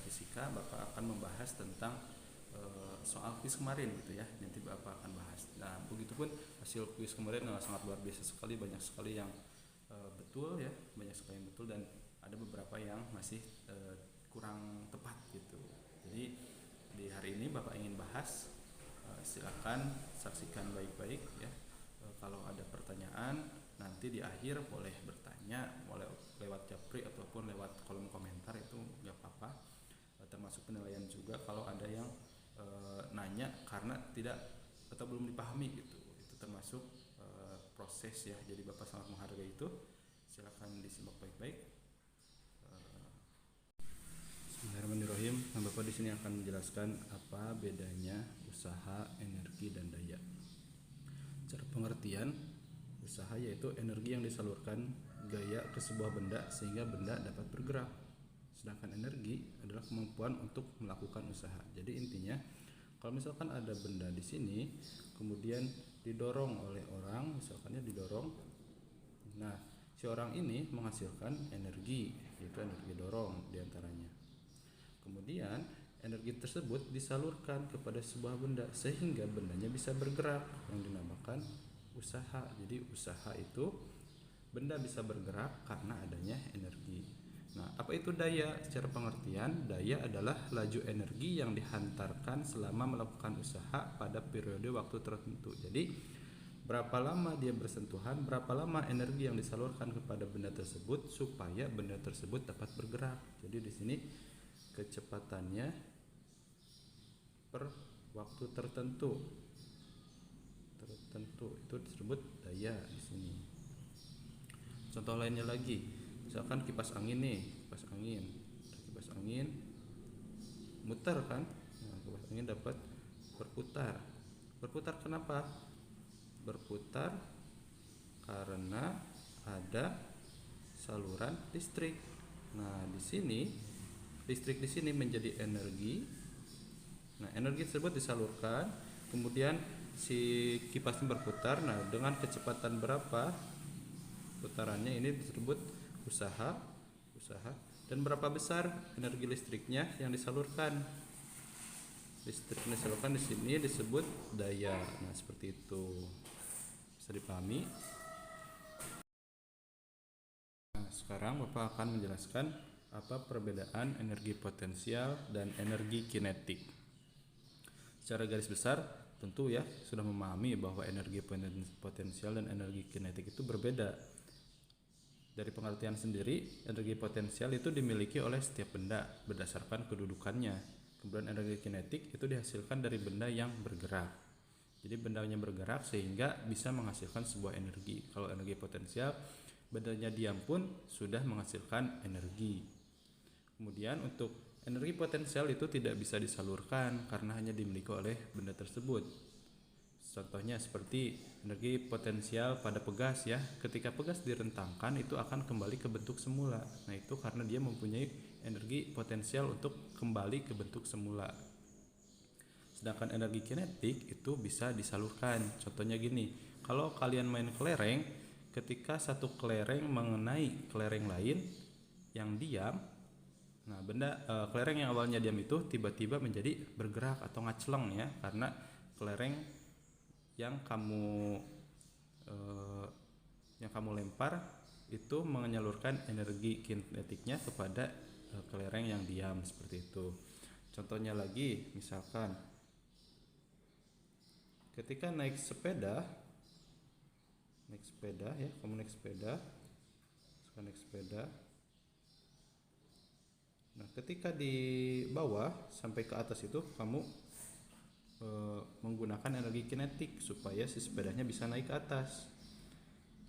fisika Bapak akan membahas tentang soal kuis kemarin gitu ya. Nanti Bapak akan bahas. Nah, begitupun hasil kuis kemarin sangat luar biasa sekali, banyak sekali yang betul ya, banyak sekali yang betul dan ada beberapa yang masih kurang tepat gitu. Jadi di hari ini Bapak ingin bahas, silakan saksikan baik-baik ya. Kalau ada pertanyaan nanti di akhir boleh bertanya, boleh lewat japri ataupun lewat kolom komentar, itu nggak apa-apa. Termasuk penilaian juga kalau ada yang nanya karena tidak atau belum dipahami gitu, itu termasuk proses ya. Jadi Bapak sangat menghargai itu. Silakan disimak baik-baik. Bismillahirrahmanirrahim. Nah, Bapak di sini akan menjelaskan apa bedanya usaha, energi, dan daya. Cara pengertian, usaha yaitu energi yang disalurkan gaya ke sebuah benda sehingga benda dapat bergerak. Sedangkan energi adalah kemampuan untuk melakukan usaha. Jadi intinya, kalau misalkan ada benda di sini, kemudian didorong oleh orang, misalkannya didorong. Nah, si orang ini menghasilkan energi, yaitu energi dorong diantaranya. Kemudian energi tersebut disalurkan kepada sebuah benda sehingga bendanya bisa bergerak, yang dinamakan usaha. Jadi usaha itu benda bisa bergerak karena adanya energi. Nah, apa itu daya? Secara pengertian, daya adalah laju energi yang dihantarkan selama melakukan usaha pada periode waktu tertentu. Jadi berapa lama dia bersentuhan, berapa lama energi yang disalurkan kepada benda tersebut supaya benda tersebut dapat bergerak. Jadi di sini kecepatannya per waktu tertentu itu disebut daya di sini. Contoh lainnya lagi, misalkan kipas angin nih, kipas angin muter kan, nah, kipas angin dapat berputar kenapa? Berputar karena ada saluran listrik. Nah, di sini listrik di sini menjadi energi. Nah, energi tersebut disalurkan, kemudian si kipasnya berputar. Nah, dengan kecepatan berapa putarannya ini disebut usaha. Dan berapa besar energi listriknya yang disalurkan? Listrik yang disalurkan di sini disebut daya. Nah, seperti itu. Bisa dipahami? Nah, sekarang Bapak akan menjelaskan apa perbedaan energi potensial dan energi kinetik. Secara garis besar tentu ya sudah memahami bahwa energi potensial dan energi kinetik itu berbeda. Dari pengertian sendiri, energi potensial itu dimiliki oleh setiap benda berdasarkan kedudukannya. Kemudian energi kinetik itu dihasilkan dari benda yang bergerak. Jadi bendanya bergerak sehingga bisa menghasilkan sebuah energi. Kalau energi potensial, bendanya diam pun sudah menghasilkan energi. Kemudian untuk energi potensial itu tidak bisa disalurkan karena hanya dimiliki oleh benda tersebut. Contohnya seperti energi potensial pada pegas ya. Ketika pegas direntangkan itu akan kembali ke bentuk semula. Nah, itu karena dia mempunyai energi potensial untuk kembali ke bentuk semula. Sedangkan energi kinetik itu bisa disalurkan. Contohnya gini, kalau kalian main kelereng, ketika satu kelereng mengenai kelereng lain yang diam, nah kelereng yang awalnya diam itu tiba-tiba menjadi bergerak atau ngacleng ya, karena kelereng yang kamu lempar itu menyalurkan energi kinetiknya kepada kelereng yang diam, seperti itu. Contohnya lagi, misalkan ketika naik sepeda ya, kamu naik sepeda. Nah, ketika di bawah sampai ke atas itu kamu menggunakan energi kinetik supaya si sepedanya bisa naik ke atas.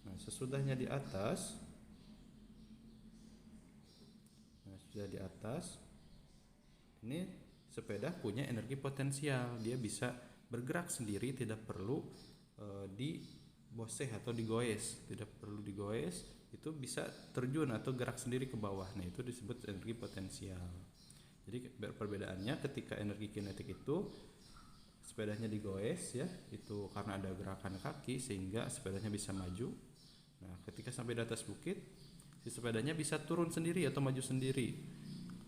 Nah, sesudahnya di atas, ini sepeda punya energi potensial, dia bisa bergerak sendiri, tidak perlu diboseh atau digoes, itu bisa terjun atau gerak sendiri ke bawah. Nah, itu disebut energi potensial. Jadi perbedaannya ketika energi kinetik itu sepedanya digoes ya, itu karena ada gerakan kaki sehingga sepedanya bisa maju. Nah, ketika sampai di atas bukit, si sepedanya bisa turun sendiri atau maju sendiri.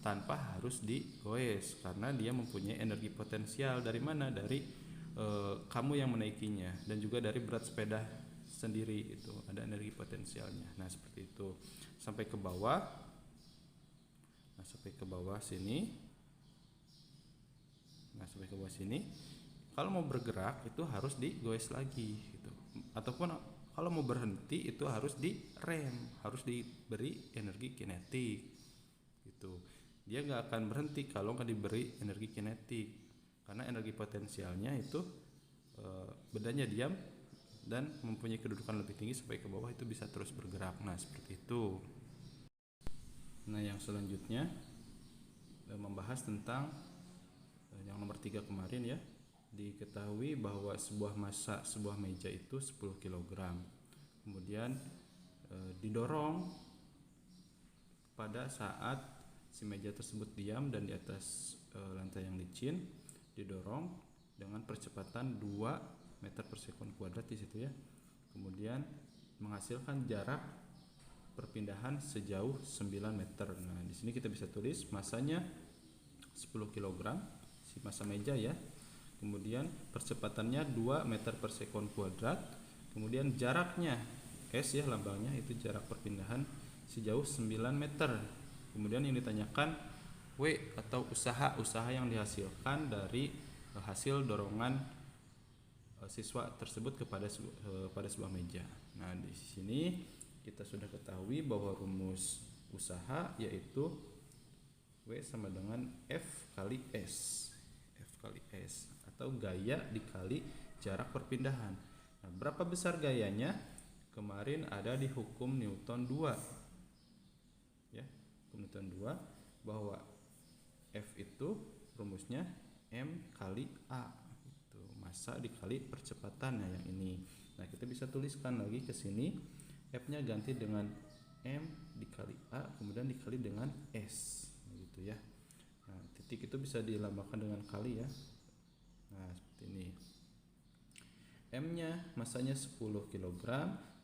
tanpa harus digoes karena dia mempunyai energi potensial. Dari mana? Dari kamu yang menaikinya, dan juga dari berat sepeda sendiri itu ada energi potensialnya. Nah seperti itu sampai ke bawah. Nah sampai ke bawah sini. Nah sampai ke bawah sini. Kalau mau bergerak itu harus digoes lagi gitu. Ataupun kalau mau berhenti itu harus direm, harus diberi energi kinetik gitu. Dia nggak akan berhenti kalau nggak diberi energi kinetik, karena energi potensialnya itu bedanya diam dan mempunyai kedudukan lebih tinggi sampai ke bawah itu bisa terus bergerak. Nah seperti itu. Nah yang selanjutnya membahas tentang yang nomor 3 kemarin ya. Diketahui bahwa sebuah massa sebuah meja itu 10 kg. Kemudian didorong pada saat si meja tersebut diam dan di atas lantai yang licin, didorong dengan percepatan 2 meter per sekon kuadrat di situ ya. Kemudian menghasilkan jarak perpindahan sejauh 9 meter. Nah, di sini kita bisa tulis massanya 10 kg si massa meja ya. Kemudian percepatannya 2 meter per sekon kuadrat. Kemudian jaraknya S ya lambangnya, itu jarak perpindahan sejauh 9 meter. Kemudian yang ditanyakan W atau usaha yang dihasilkan dari hasil dorongan siswa tersebut pada sebuah meja. Nah, di sini kita sudah ketahui bahwa rumus usaha yaitu W sama dengan F kali S. F kali S atau gaya dikali jarak perpindahan. Nah, berapa besar gayanya? Kemarin ada di hukum Newton 2. Ya, hukum Newton 2 bahwa F itu rumusnya M kali A. Itu massa dikali percepatannya yang ini. Nah, kita bisa tuliskan lagi ke sini. F-nya ganti dengan M dikali A kemudian dikali dengan S. Gitu ya. Nah, titik itu bisa dilambangkan dengan kali ya. Nah, seperti ini. M-nya massanya 10 kg,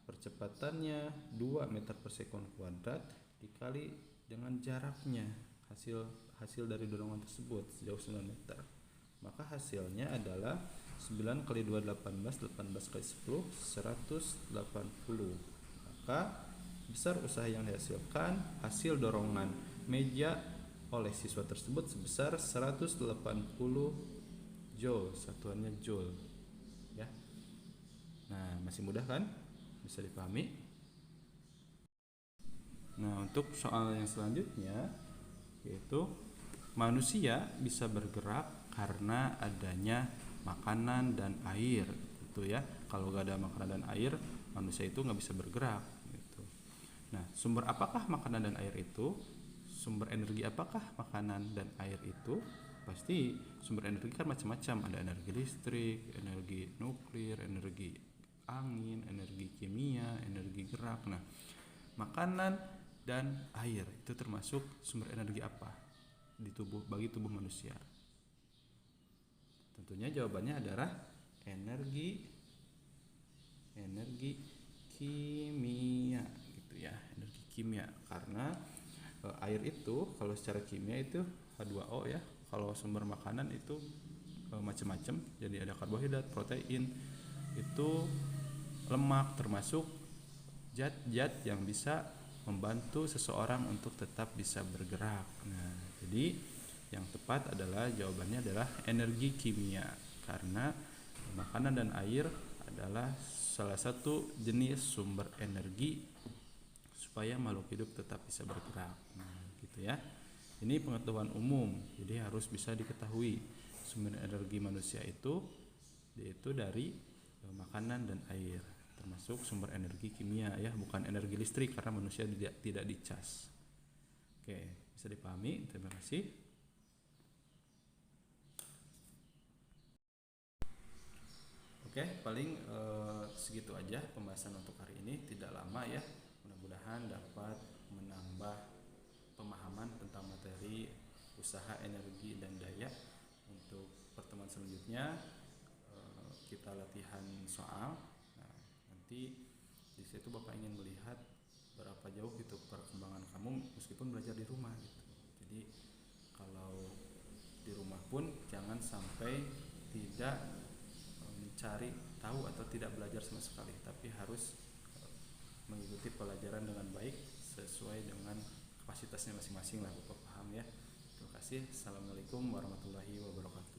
percepatannya 2 meter per sekon kuadrat dikali dengan jaraknya hasil dari dorongan tersebut sejauh 9 meter. Maka hasilnya adalah 9 kali 2 18, 18 kali 10 180. Maka besar usaha yang dihasilkan hasil dorongan meja oleh siswa tersebut sebesar 180 joule, satuannya joule ya. Nah, masih mudah kan? Bisa dipahami? Nah, untuk soal yang selanjutnya yaitu manusia bisa bergerak karena adanya makanan dan air gitu ya. Kalau gak ada makanan dan air, manusia itu nggak bisa bergerak gitu. Nah, sumber apakah makanan dan air itu? Sumber energi apakah makanan dan air itu? Pasti sumber energi kan macam-macam, ada energi listrik, energi nuklir, energi angin, energi kimia, energi gerak. Nah, makanan dan air itu termasuk sumber energi apa bagi tubuh manusia? Tentunya jawabannya adalah energi kimia gitu ya, energi kimia. Karena air itu kalau secara kimia itu H2O ya. Kalau sumber makanan itu macam-macam, jadi ada karbohidrat, protein, itu lemak, termasuk zat-zat yang bisa membantu seseorang untuk tetap bisa bergerak. Nah, jadi yang tepat adalah jawabannya adalah energi kimia, karena makanan dan air adalah salah satu jenis sumber energi supaya makhluk hidup tetap bisa bergerak. Nah, gitu ya. Ini pengetahuan umum, jadi harus bisa diketahui sumber energi manusia itu yaitu dari makanan dan air, termasuk sumber energi kimia ya, bukan energi listrik karena manusia tidak dicas. Oke, bisa dipahami. Terima kasih. Oke, paling segitu aja pembahasan untuk hari ini, tidak lama ya. Mudah-mudahan dapat menambah pemahaman tentang materi usaha energi dan daya. Untuk pertemuan selanjutnya kita latihan soal. Nah, nanti di situ Bapak ingin melihat berapa jauh gitu perkembangan kamu meskipun belajar di rumah gitu. Jadi Kalau di rumah pun jangan sampai tidak mencari tahu atau tidak belajar sama sekali, tapi harus mengikuti pelajaran dengan baik sesuai dengan kapasitasnya masing-masing lah, Bapak paham ya. Terima kasih. Assalamualaikum warahmatullahi wabarakatuh.